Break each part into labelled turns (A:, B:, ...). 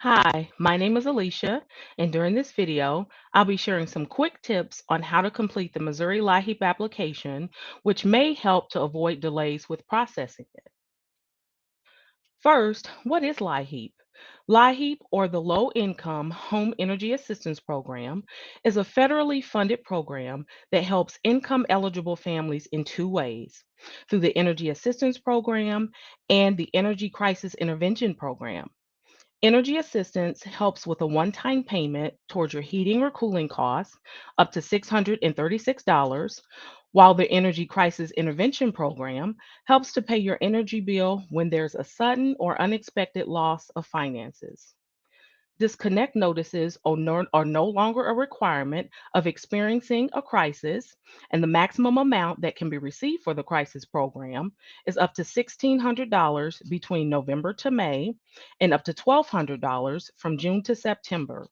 A: Hi, my name is Alicia, and during this video, I'll be sharing some quick tips on how to complete the Missouri Liheap application, which may help to avoid delays with processing it. First, what is Liheap? Liheap, or the Low Income Home Energy Assistance Program, is a federally funded program that helps income eligible families in two ways through the Energy Assistance Program and the Energy Crisis Intervention Program. Energy assistance helps with a one time payment towards your heating or cooling costs up to $636, while the Energy Crisis Intervention Program helps to pay your energy bill when there's a sudden or unexpected loss of finances. Disconnect notices are no longer a requirement of experiencing a crisis, and the maximum amount that can be received for the crisis program is up to $1,600 between November to May and up to $1,200 from June to September.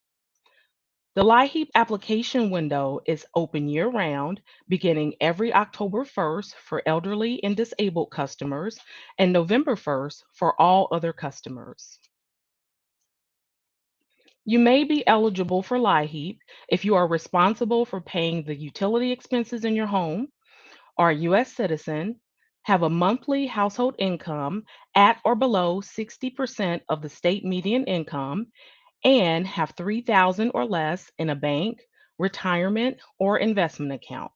A: The LIHEAP application window is open year round, beginning every October 1st for elderly and disabled customers and November 1st for all other customers. You may be eligible for LIHEAP if you are responsible for paying the utility expenses in your home, are a U.S. citizen, have a monthly household income at or below 60% of the state median income, and have 3,000 or less in a bank, retirement, or investment account.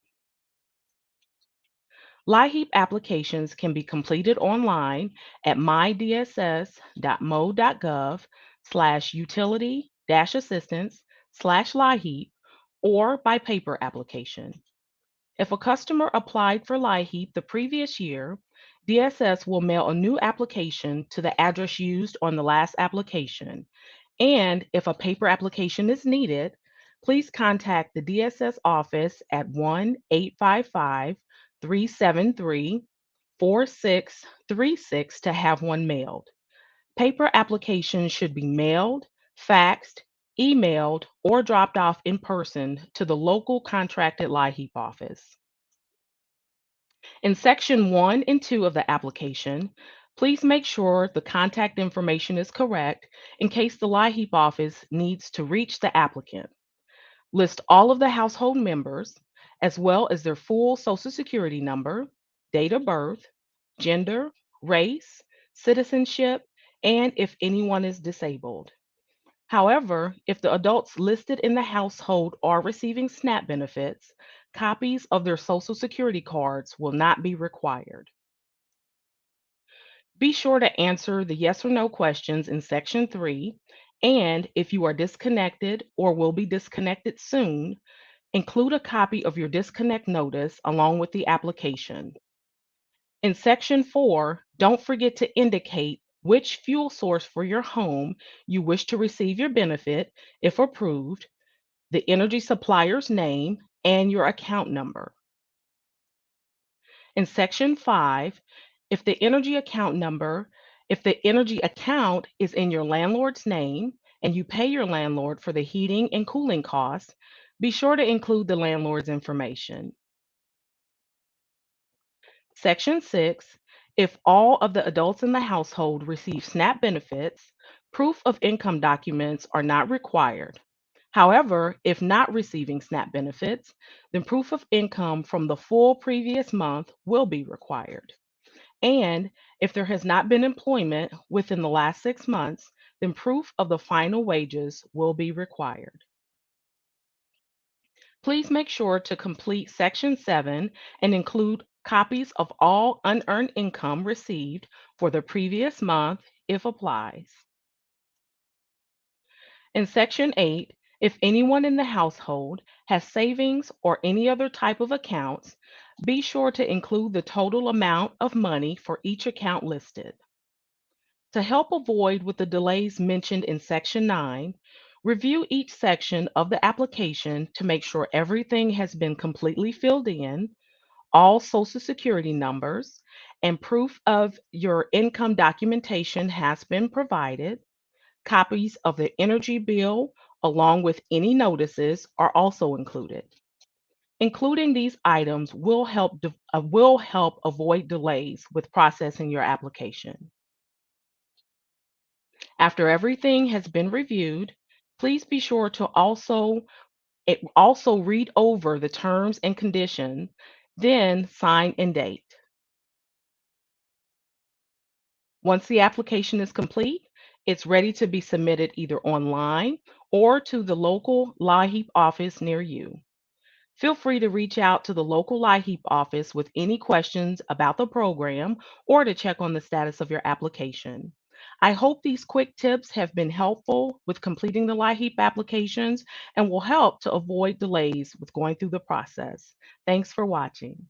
A: LIHEAP applications can be completed online at mydss.mo.gov/utility-assistance/LIHEAP or by paper application. If a customer applied for LIHEAP the previous year, DSS will mail a new application to the address used on the last application. And if a paper application is needed, please contact the DSS office at 1-855-373-4636 to have one mailed. Paper applications should be mailed, faxed, emailed, or dropped off in person to the local contracted LIHEAP office. In section 1 and 2 of the application, please make sure the contact information is correct in case the LIHEAP office needs to reach the applicant. List all of the household members, as well as their full Social Security number, date of birth, gender, race, citizenship, and if anyone is disabled. However, if the adults listed in the household are receiving SNAP benefits, copies of their Social Security cards will not be required. Be sure to answer the yes or no questions in section 3, and if you are disconnected or will be disconnected soon, include a copy of your disconnect notice along with the application. In section 4, don't forget to indicate which fuel source for your home you wish to receive your benefit, if approved, the energy supplier's name, and your account number. In section 5, if the energy account number, if the energy account is in your landlord's name and you pay your landlord for the heating and cooling costs, be sure to include the landlord's information. Section 6, if all of the adults in the household receive SNAP benefits, proof of income documents are not required. However, if not receiving SNAP benefits, then proof of income from the full previous month will be required. And if there has not been employment within the last 6 months, then proof of the final wages will be required. Please make sure to complete Section 7 and include copies of all unearned income received for the previous month if applies. In Section 8, if anyone in the household has savings or any other type of accounts, be sure to include the total amount of money for each account listed. To help avoid with the delays mentioned in Section 9, review each section of the application to make sure everything has been completely filled in, all Social Security numbers, and proof of your income documentation has been provided. Copies of the energy bill, along with any notices, are also included. Including these items will help avoid delays with processing your application. After everything has been reviewed, please be sure to also read over the terms and conditions, then sign and date. Once the application is complete, it's ready to be submitted either online or to the local Liheap office near you. Feel free to reach out to the local Liheap office with any questions about the program or to check on the status of your application. I hope these quick tips have been helpful with completing the Liheap applications and will help to avoid delays with going through the process. Thanks for watching.